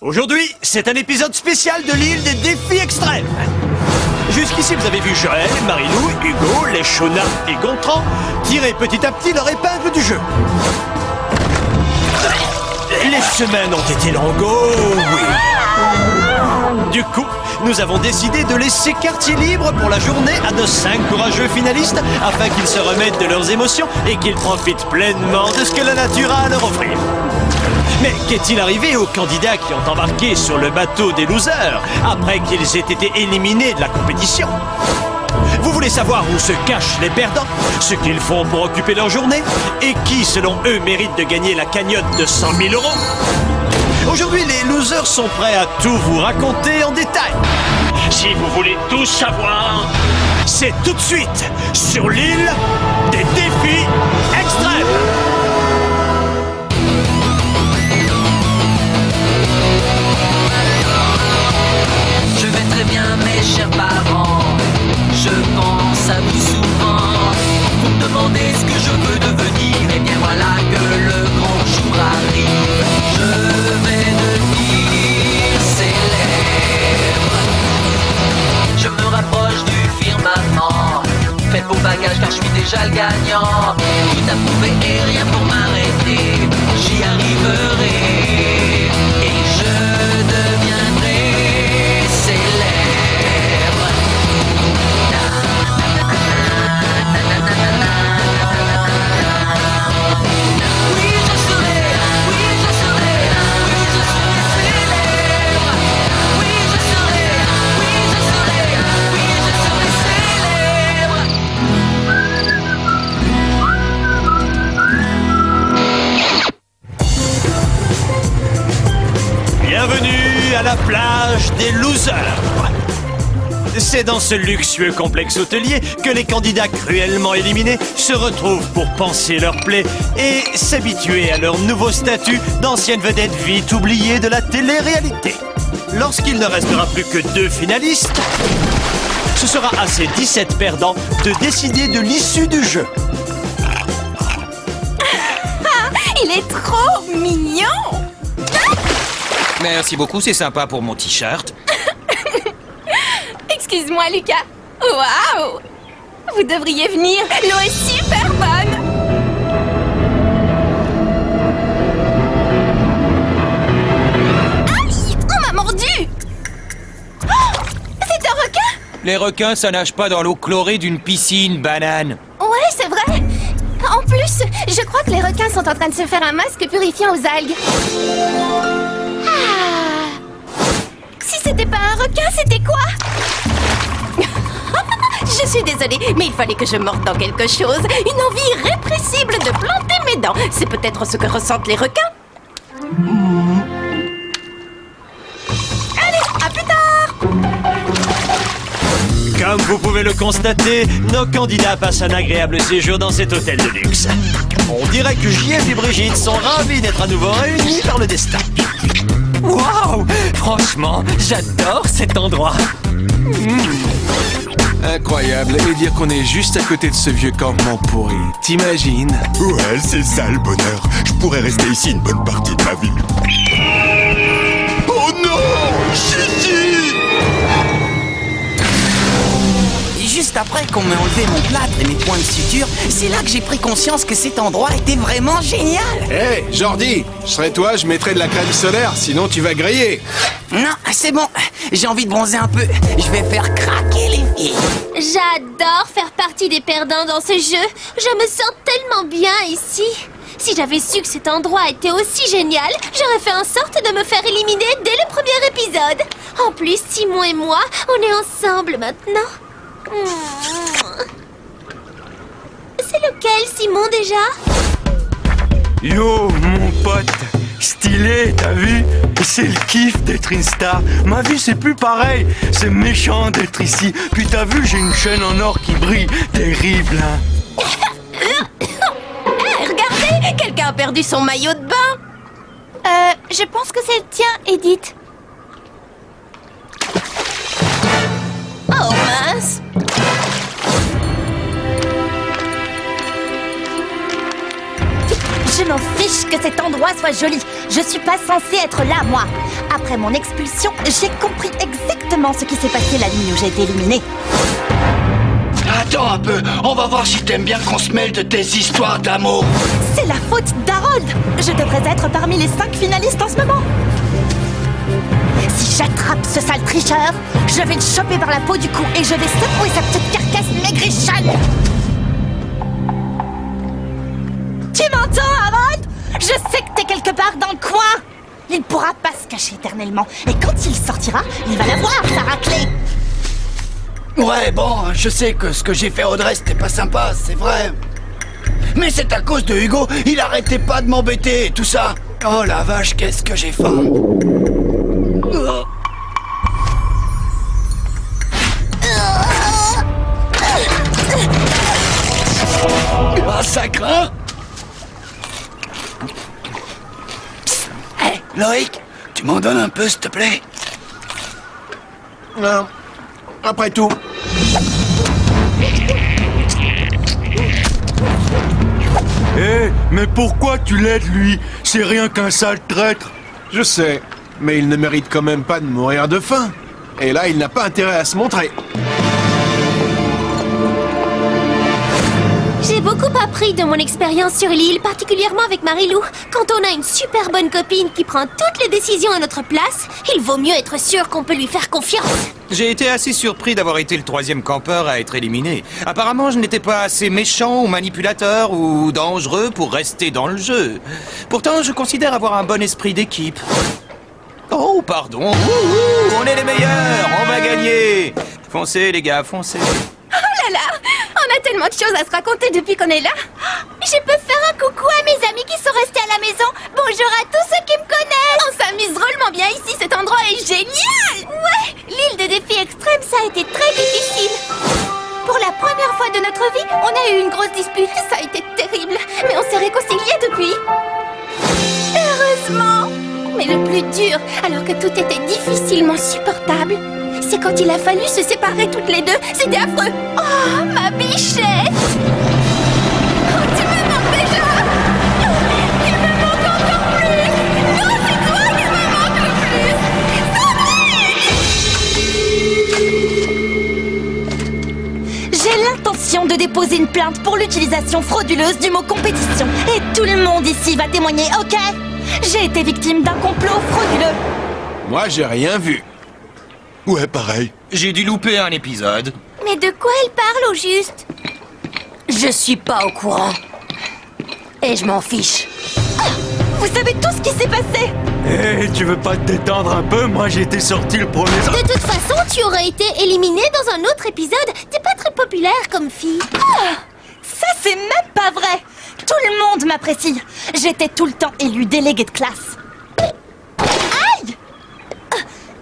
Aujourd'hui, c'est un épisode spécial de l'île des défis extrêmes. Jusqu'ici, vous avez vu Joël, Marilou, Hugo, les Shona et Gontran tirer petit à petit leur épingle du jeu. Les semaines ont été longues, oh oui. Du coup, nous avons décidé de laisser quartier libre pour la journée à nos 5 courageux finalistes afin qu'ils se remettent de leurs émotions et qu'ils profitent pleinement de ce que la nature a à leur offrir. Mais qu'est-il arrivé aux candidats qui ont embarqué sur le bateau des losers après qu'ils aient été éliminés de la compétition? Vous voulez savoir où se cachent les perdants, ce qu'ils font pour occuper leur journée et qui, selon eux, mérite de gagner la cagnotte de 100 000 €? Aujourd'hui, les losers sont prêts à tout vous raconter en détail. Si vous voulez tout savoir, c'est tout de suite sur l'île des défis extrêmes. Je vais très bien, mes chers parents. Je pense à vous souvent. Vous me demandez ce que je veux devenir. Et bien voilà que le grand jour arrive. Je vais devenir célèbre. Je me rapproche du firmament. Faites vos bagages car je suis déjà le gagnant. Tout à prouver et rien pour m'arrêter. J'y arriverai. Et je deviendrai célèbre. Oui, je serai, oui, je serai, oui, je serai célèbre. Oui, je serai, oui, je serai, oui, je serai célèbre. Bienvenue à la plage des losers. C'est dans ce luxueux complexe hôtelier que les candidats cruellement éliminés se retrouvent pour panser leurs plaies et s'habituer à leur nouveau statut d'anciennes vedettes vite oubliées de la télé-réalité. Lorsqu'il ne restera plus que 2 finalistes, ce sera à ces 17 perdants de décider de l'issue du jeu. Il est trop mignon! Merci beaucoup, c'est sympa pour mon t-shirt. Excuse-moi, Lucas. Waouh! Vous devriez venir. L'eau est super bonne. Aïe! On m'a mordu! Oh, c'est un requin? Les requins, ça nage pas dans l'eau chlorée d'une piscine, banane. Ouais, c'est vrai. En plus, je crois que les requins sont en train de se faire un masque purifiant aux algues. Ah. Si c'était pas un requin, c'était quoi? Je suis désolée, mais il fallait que je morde dans quelque chose. Une envie irrépressible de planter mes dents. C'est peut-être ce que ressentent les requins. Allez, à plus tard! Comme vous pouvez le constater, nos candidats passent un agréable séjour dans cet hôtel de luxe. On dirait que JF et Brigitte sont ravis d'être à nouveau réunis par le destin. Waouh! Franchement, j'adore cet endroit. Incroyable, et dire qu'on est juste à côté de ce vieux campement pourri. T'imagines? Ouais, c'est ça le bonheur. Je pourrais rester ici une bonne partie de ma vie. Oh non! Chichi! Et juste après qu'on m'ait enlevé mon plâtre et mes points de suture, c'est là que j'ai pris conscience que cet endroit était vraiment génial. Hé, Jordi, je serais toi, je mettrais de la crème solaire, sinon tu vas griller. Non, c'est bon, j'ai envie de bronzer un peu. Je vais faire craquer les filles. J'adore faire partie des perdants dans ce jeu. Je me sens tellement bien ici. Si j'avais su que cet endroit était aussi génial, j'aurais fait en sorte de me faire éliminer dès le premier épisode. En plus, Simon et moi, on est ensemble maintenant. C'est lequel, Simon, déjà? Yo, mon pote. Stylé, t'as vu? C'est le kiff d'être une star. Ma vie, c'est plus pareil. C'est méchant d'être ici. Puis t'as vu, j'ai une chaîne en or qui brille. Terrible, hein? Regardez, quelqu'un a perdu son maillot de bain. Je pense que c'est le tien, Edith. Oh mince! Je m'en fiche que cet endroit soit sois jolie. Je suis pas censée être là, moi. Après mon expulsion, j'ai compris exactement ce qui s'est passé la nuit où j'ai été éliminée. Attends un peu, on va voir si t'aimes bien qu'on se mêle de tes histoires d'amour. C'est la faute d'Harold. Je devrais être parmi les 5 finalistes en ce moment. Si j'attrape ce sale tricheur, je vais le choper par la peau du cou et je vais secouer sa petite carcasse maigrichonne. Tu m'entends, Harold? Je sais que t'es quelque part dans le coin. Il pourra pas se cacher éternellement. Et quand il sortira, il va la voir, sa raclée. Ouais, bon, je sais que ce que j'ai fait Audrey, c'était pas sympa, c'est vrai. Mais c'est à cause de Hugo, il arrêtait pas de m'embêter et tout ça. Oh la vache, qu'est-ce que j'ai faim. Oh. Ah, ça craint. Hé, Loïc, tu m'en donnes un peu, s'il te plaît? Non. Après tout. Hé, mais pourquoi tu l'aides, lui? C'est rien qu'un sale traître. Je sais, mais il ne mérite quand même pas de mourir de faim. Et là, il n'a pas intérêt à se montrer. J'ai beaucoup appris de mon expérience sur l'île, particulièrement avec Marilou. Quand on a une super bonne copine qui prend toutes les décisions à notre place, il vaut mieux être sûr qu'on peut lui faire confiance. J'ai été assez surpris d'avoir été le 3e campeur à être éliminé. Apparemment, je n'étais pas assez méchant ou manipulateur ou dangereux pour rester dans le jeu. Pourtant, je considère avoir un bon esprit d'équipe. Oh, pardon. Ouh, on est les meilleurs, on va gagner. Foncez, les gars, foncez. Oh là là, on a tellement de choses à se raconter depuis qu'on est là. Je peux faire un coucou à mes amis qui sont restés à la maison. Bonjour à tous ceux qui me connaissent. On s'amuse drôlement bien ici, cet endroit est génial. Ouais, l'île des défis extrêmes, ça a été très difficile. Pour la première fois de notre vie, on a eu une grosse dispute. Ça a été terrible, mais on s'est réconciliés depuis. Heureusement. Mais le plus dur, alors que tout était difficilement supportable, c'est quand il a fallu se séparer toutes les deux. C'était affreux. Oh, ma bichette. Oh, tu me manques déjà. Il me manque encore plus. Non, c'est toi qui me manque le plus. J'ai l'intention de déposer une plainte pour l'utilisation frauduleuse du mot compétition. Et tout le monde ici va témoigner, ok? J'ai été victime d'un complot frauduleux. Moi, j'ai rien vu. Ouais, pareil. J'ai dû louper un épisode. Mais de quoi elle parle au juste? Je suis pas au courant. Et je m'en fiche. Vous savez tout ce qui s'est passé? Hé, tu veux pas te détendre un peu? Moi, j'ai été sorti le premier... De toute façon, tu aurais été éliminé dans un autre épisode. T'es pas très populaire comme fille. Ça, c'est même pas vrai. Tout le monde m'apprécie. J'étais tout le temps élue déléguée de classe. Aïe!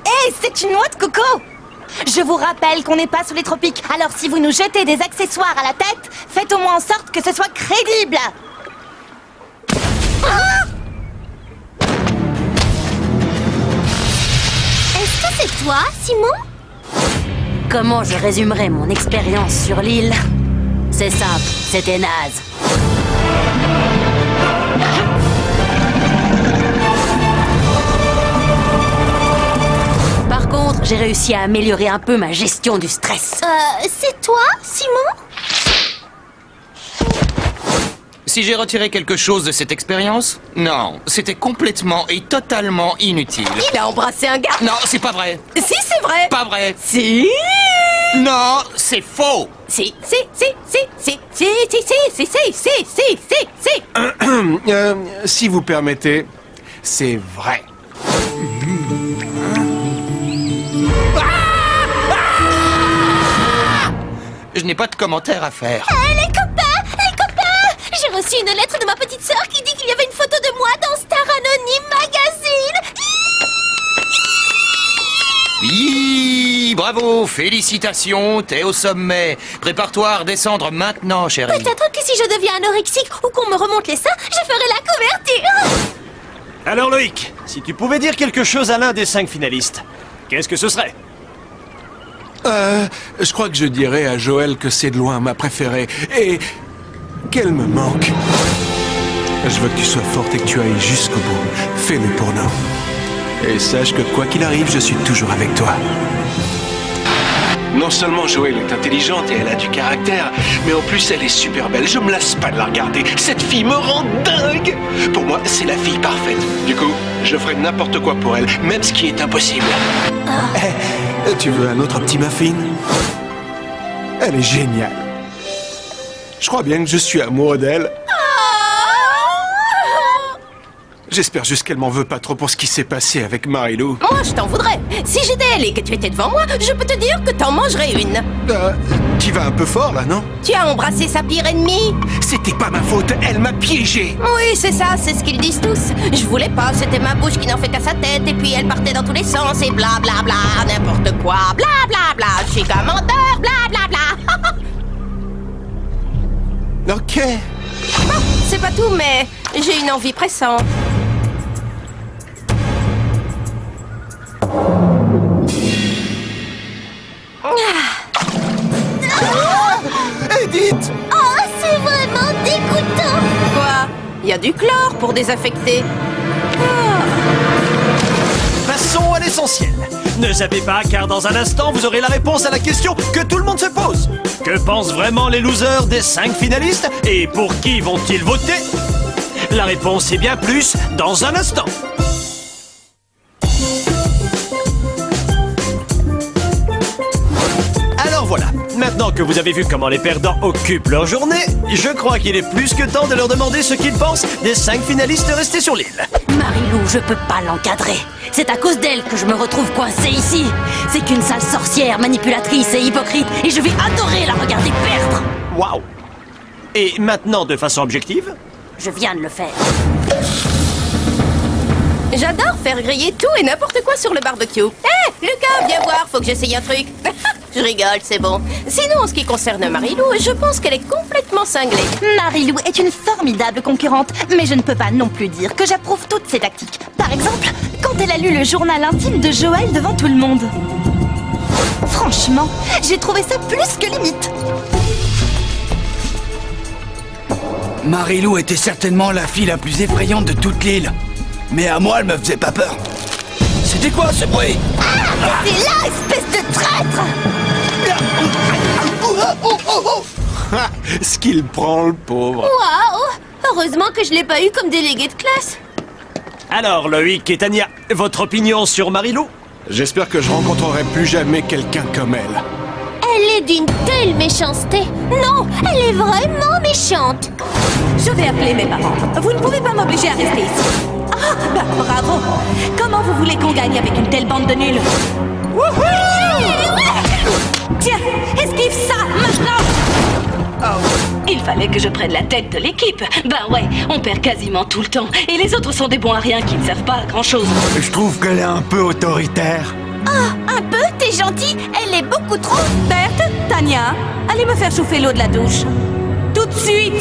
Hé, c'est une noix de coco! Je vous rappelle qu'on n'est pas sous les tropiques. Alors si vous nous jetez des accessoires à la tête, faites au moins en sorte que ce soit crédible. Est-ce que c'est toi, Simon? Comment je résumerai mon expérience sur l'île? C'est simple, c'était naze. Par contre, j'ai réussi à améliorer un peu ma gestion du stress. C'est toi, Simon? Si j'ai retiré quelque chose de cette expérience? Non, c'était complètement et totalement inutile. Il a embrassé un gars. Non, c'est pas vrai. Si, c'est vrai. Pas vrai. Si. Non, c'est faux. Si. Si vous permettez, c'est vrai. Je n'ai pas de commentaire à faire. Les copains! J'ai reçu une lettre de ma petite sœur qui dit qu'il y avait une photo de moi dans Star Anonyme Magazine. Oui, bravo, félicitations, t'es au sommet. Prépare-toi à redescendre maintenant, chérie. Peut-être que si je deviens anorexique ou qu'on me remonte les seins, je ferai la couverture. Alors Loïc, si tu pouvais dire quelque chose à l'un des 5 finalistes, qu'est-ce que ce serait? Je crois que je dirais à Joël que c'est de loin ma préférée et qu'elle me manque. Je veux que tu sois forte et que tu ailles jusqu'au bout. Fais-le pour nous. Et sache que quoi qu'il arrive, je suis toujours avec toi. Non seulement Joël est intelligente et elle a du caractère, mais en plus elle est super belle. Je me lasse pas de la regarder. Cette fille me rend dingue. Pour moi, c'est la fille parfaite. Du coup, je ferai n'importe quoi pour elle, même ce qui est impossible. Tu veux un autre petit muffin? Elle est géniale. Je crois bien que je suis amoureux d'elle. J'espère juste qu'elle m'en veut pas trop pour ce qui s'est passé avec Marilou. Moi, je t'en voudrais. Si j'étais elle et que tu étais devant moi, je peux te dire que t'en mangerais une. Tu vas un peu fort, là, non? Tu as embrassé sa pire ennemie. C'était pas ma faute, elle m'a piégé. Oui, c'est ça, c'est ce qu'ils disent tous. Je voulais pas, c'était ma bouche qui n'en fait qu'à sa tête. Et puis elle partait dans tous les sens et bla bla bla, n'importe quoi. Bla bla bla, je suis commandeur, bla bla bla. Ok. Bon, c'est pas tout, mais j'ai une envie pressante. Edith! Oh, c'est vraiment dégoûtant. Quoi? Il y a du chlore pour désaffecter. Passons à l'essentiel. Ne zappez pas, car dans un instant, vous aurez la réponse à la question que tout le monde se pose. Que pensent vraiment les losers des 5 finalistes et pour qui vont-ils voter? La réponse est bien plus dans un instant. Alors voilà, maintenant que vous avez vu comment les perdants occupent leur journée, je crois qu'il est plus que temps de leur demander ce qu'ils pensent des 5 finalistes restés sur l'île. Marilou, je peux pas l'encadrer. C'est à cause d'elle que je me retrouve coincée ici. C'est qu'une sale sorcière, manipulatrice et hypocrite, et je vais adorer la regarder perdre. Waouh! Et maintenant, de façon objective? Je viens de le faire. J'adore faire griller tout et n'importe quoi sur le barbecue. Hé, Lucas, viens voir, faut que j'essaye un truc. Je rigole, c'est bon. Sinon, en ce qui concerne Marilou, je pense qu'elle est complètement cinglée. Marilou est une formidable concurrente, mais je ne peux pas non plus dire que j'approuve toutes ses tactiques. Par exemple, quand elle a lu le journal intime de Joël devant tout le monde. Franchement, j'ai trouvé ça plus que limite. Marilou était certainement la fille la plus effrayante de toute l'île. Mais à moi, elle me faisait pas peur. C'était quoi ce bruit? C'est là, espèce de traître! Ce qu'il prend, le pauvre. Waouh! Heureusement que je l'ai pas eu comme délégué de classe. Alors, Loïc et Tania, votre opinion sur Marilou? J'espère que je rencontrerai plus jamais quelqu'un comme elle. Elle est d'une telle méchanceté. Non, elle est vraiment méchante. Je vais appeler mes parents. Vous ne pouvez pas m'obliger à rester ici. Ah, bah bravo. Comment vous voulez qu'on gagne avec une telle bande de nuls? Tiens, esquive ça, maintenant! Oh, il fallait que je prenne la tête de l'équipe. Ben ouais, on perd quasiment tout le temps. Et les autres sont des bons à rien qui ne servent pas à grand-chose. Je trouve qu'elle est un peu autoritaire. Oh, un peu, t'es gentil. Elle est beaucoup trop. Berthe, Tania, allez me faire chauffer l'eau de la douche. Tout de suite.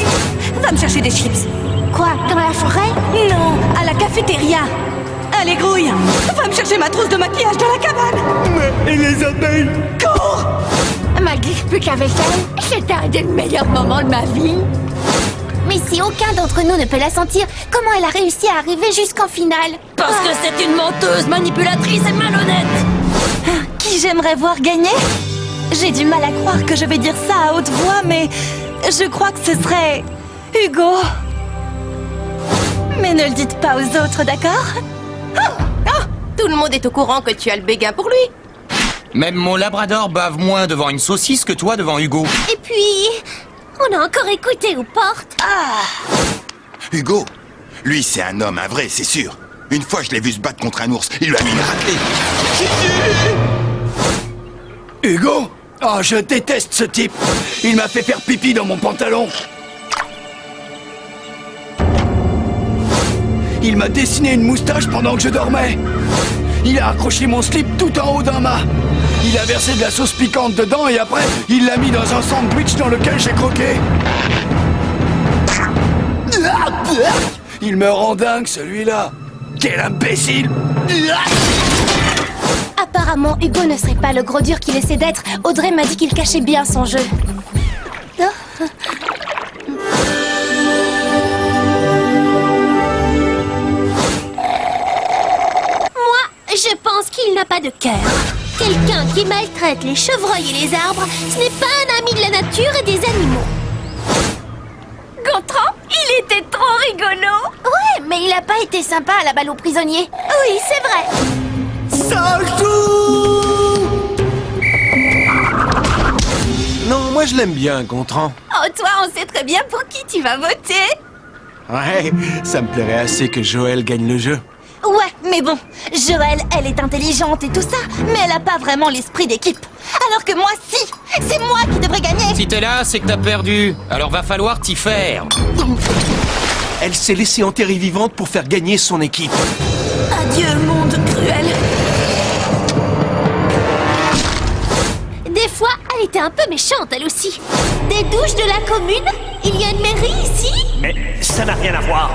Va me chercher des chips. Quoi, dans la forêt? Non, à la cafétéria. Allez, grouille. Va me chercher ma trousse de maquillage dans la cabane. Mais et les abeilles? Cours! M'explique plus qu'avec elle, c'était un des meilleurs moments de ma vie. Mais si aucun d'entre nous ne peut la sentir, comment elle a réussi à arriver jusqu'en finale? Parce que c'est une menteuse, manipulatrice et malhonnête. Qui j'aimerais voir gagner? J'ai du mal à croire que je vais dire ça à haute voix, mais je crois que ce serait Hugo. Mais ne le dites pas aux autres, d'accord? Tout le monde est au courant que tu as le béguin pour lui. Même mon labrador bave moins devant une saucisse que toi devant Hugo. Et puis, on a encore écouté aux portes. Hugo, lui c'est un homme, un vrai, c'est sûr. Une fois je l'ai vu se battre contre un ours, il lui a mis une raclée. Hugo? Oh, je déteste ce type. Il m'a fait faire pipi dans mon pantalon. Il m'a dessiné une moustache pendant que je dormais. Il a accroché mon slip tout en haut d'un mât. Il a versé de la sauce piquante dedans et après, il l'a mis dans un sandwich dans lequel j'ai croqué. Il me rend dingue, celui-là. Quel imbécile! Apparemment, Hugo ne serait pas le gros dur qu'il essaie d'être. Audrey m'a dit qu'il cachait bien son jeu. pense qu'il n'a pas de cœur. Quelqu'un qui maltraite les chevreuils et les arbres, ce n'est pas un ami de la nature et des animaux. Gontran, il était trop rigolo. Ouais, mais il a pas été sympa à la balle aux prisonniers. Oui, c'est vrai. Saltou! Non, moi je l'aime bien, Gontran. Oh, toi, on sait très bien pour qui tu vas voter. Ouais, ça me plairait assez que Joël gagne le jeu. Ouais, mais bon, Joël, elle est intelligente et tout ça, mais elle a pas vraiment l'esprit d'équipe. Alors que moi, si, c'est moi qui devrais gagner. Si t'es là, c'est que t'as perdu. Alors va falloir t'y faire. Elle s'est laissée enterrer vivante pour faire gagner son équipe. Adieu, monde cruel. Des fois, elle était un peu méchante, elle aussi. Des douches de la commune? Il y a une mairie ici? Mais ça n'a rien à voir.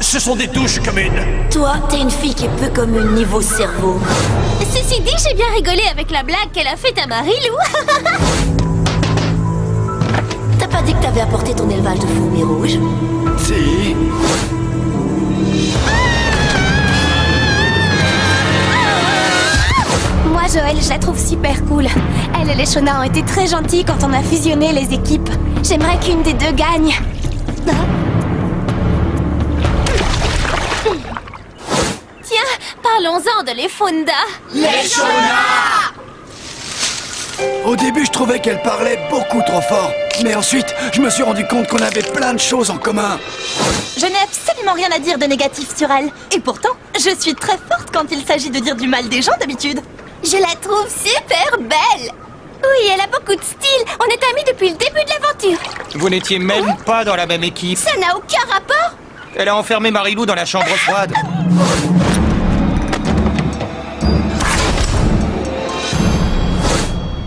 Ce sont des douches communes. Toi, t'es une fille qui est peu commune niveau cerveau. Ceci dit, j'ai bien rigolé avec la blague qu'elle a faite à Marilou. T'as pas dit que t'avais apporté ton élevage de fourmis rouges? Si. Moi, Joël, je la trouve super cool. Elle et les Shona ont été très gentils quand on a fusionné les équipes. J'aimerais qu'une des deux gagne. Tiens, parlons-en de les Fonda. Les Shona! Au début, je trouvais qu'elle parlait beaucoup trop fort. Mais ensuite, je me suis rendu compte qu'on avait plein de choses en commun. Je n'ai absolument rien à dire de négatif sur elle. Et pourtant, je suis très forte quand il s'agit de dire du mal des gens d'habitude. Je la trouve super belle. Oui, elle a beaucoup de style. On est amis depuis le début de l'aventure. Vous n'étiez même pas dans la même équipe. Ça n'a aucun rapport. Elle a enfermé Marilou dans la chambre froide.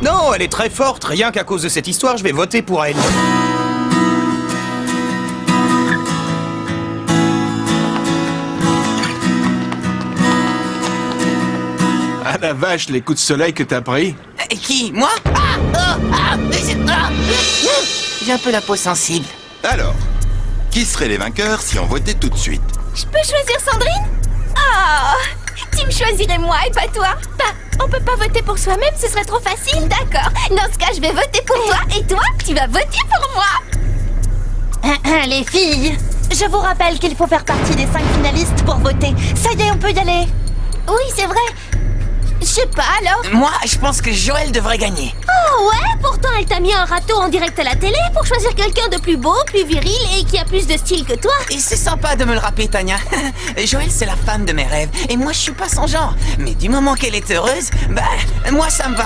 Non, elle est très forte. Rien qu'à cause de cette histoire, je vais voter pour elle. Ah la vache, les coups de soleil que t'as pris. Qui? Moi? J'ai un peu la peau sensible. Alors, qui seraient les vainqueurs si on votait tout de suite? Je peux choisir Sandrine? Oh, tu me choisirais moi et pas toi? Bah, on peut pas voter pour soi-même, ce serait trop facile. D'accord, dans ce cas, je vais voter pour toi. Et toi, tu vas voter pour moi. Les filles, je vous rappelle qu'il faut faire partie des 5 finalistes pour voter. Ça y est, on peut y aller. Oui, c'est vrai. Je sais pas alors. Moi, je pense que Joël devrait gagner. Oh ouais, pourtant elle t'a mis un râteau en direct à la télé pour choisir quelqu'un de plus beau, plus viril et qui a plus de style que toi. Et c'est sympa de me le rappeler, Tania. Joël, c'est la femme de mes rêves. Et moi, je suis pas son genre. Mais du moment qu'elle est heureuse, bah, moi, ça me va.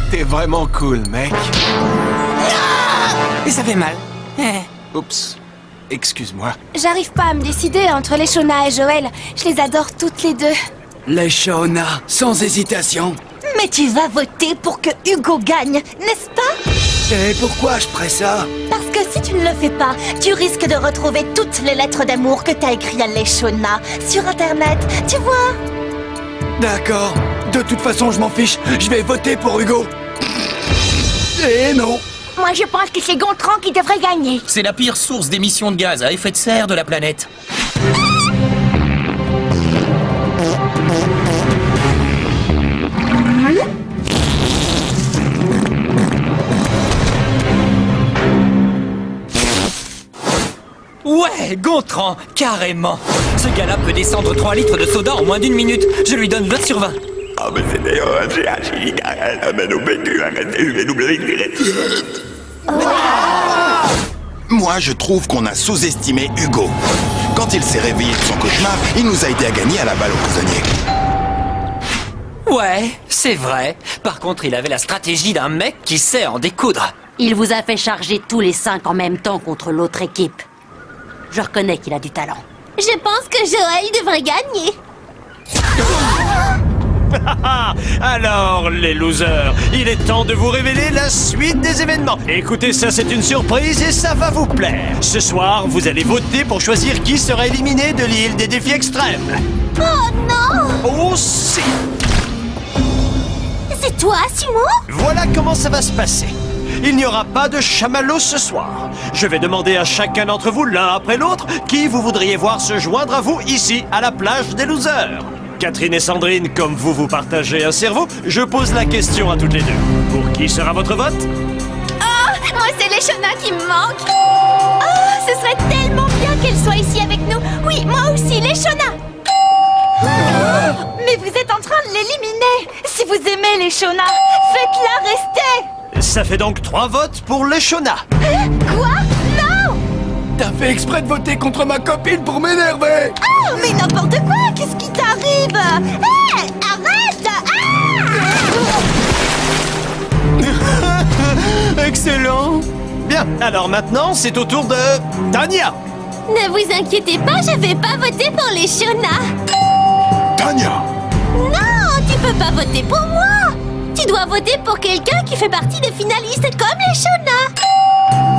T'es vraiment cool, mec. Et ça fait mal. Oups. Excuse-moi. J'arrive pas à me décider entre les Shona et Joël. Je les adore toutes les deux. Les Shona, sans hésitation. Mais tu vas voter pour que Hugo gagne, n'est-ce pas? Et pourquoi je ferais ça? Parce que si tu ne le fais pas, tu risques de retrouver toutes les lettres d'amour que t'as écrites à les Shona sur Internet, tu vois? D'accord. De toute façon, je m'en fiche. Je vais voter pour Hugo. Et non. Moi, je pense que c'est Gontran qui devrait gagner. C'est la pire source d'émissions de gaz à effet de serre de la planète. Ouais, Gontran, carrément. Ce gars-là peut descendre 3 litres de soda en moins d'1 minute. Je lui donne 20 sur 20. Ah, mais moi, je trouve qu'on a sous-estimé Hugo. Quand il s'est réveillé de son cauchemar, il nous a aidé à gagner à la balle aux prisonniers. Ouais, c'est vrai. Par contre, il avait la stratégie d'un mec qui sait en découdre. Il vous a fait charger tous les 5 en même temps contre l'autre équipe. Je reconnais qu'il a du talent. Je pense que Joël devrait gagner. Alors, les losers, il est temps de vous révéler la suite des événements. Écoutez, ça c'est une surprise et ça va vous plaire. Ce soir, vous allez voter pour choisir qui sera éliminé de l'île des défis extrêmes. Oh non! Oh si! C'est toi, Simon? Voilà comment ça va se passer. Il n'y aura pas de chamallow ce soir. Je vais demander à chacun d'entre vous, l'un après l'autre, qui vous voudriez voir se joindre à vous ici, à la plage des losers. Catherine et Sandrine, comme vous partagez un cerveau, je pose la question à toutes les deux. Pour qui sera votre vote? Oh, moi c'est les Shona qui me manquent. Oh, ce serait tellement bien qu'elle soit ici avec nous. Oui, moi aussi, les Shona. Mais vous êtes en train de l'éliminer. Si vous aimez les Shona, faites-la rester. Ça fait donc 3 votes pour les Shona. Quoi? Non! T'as fait exprès de voter contre ma copine pour m'énerver. Oh, mais n'importe quoi. Qu'est-ce qui t'arrive? Hé, arrête. Excellent. Bien, alors maintenant, c'est au tour de Tania. Ne vous inquiétez pas, je vais pas voter pour les Shona. Tania! Non, tu peux pas voter pour moi. Tu dois voter pour quelqu'un qui fait partie des finalistes comme les Shona.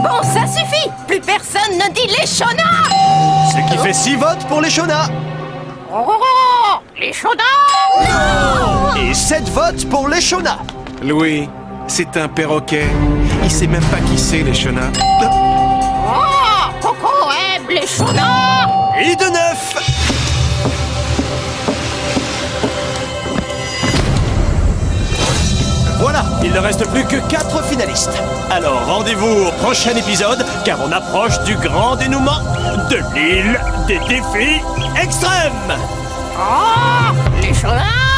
Bon, ça suffit. Plus personne ne dit les Shona. Ce qui fait 6 votes pour les Shona. Les Shona. Non! Et 7 votes pour les Shona. Louis, c'est un perroquet. Il sait même pas qui c'est, les Shona. Oh, Coco aime les Shona. Et de 9. Voilà, il ne reste plus que 4 finalistes. Alors rendez-vous au prochain épisode, car on approche du grand dénouement de l'île des défis extrêmes. Oh, les Shona.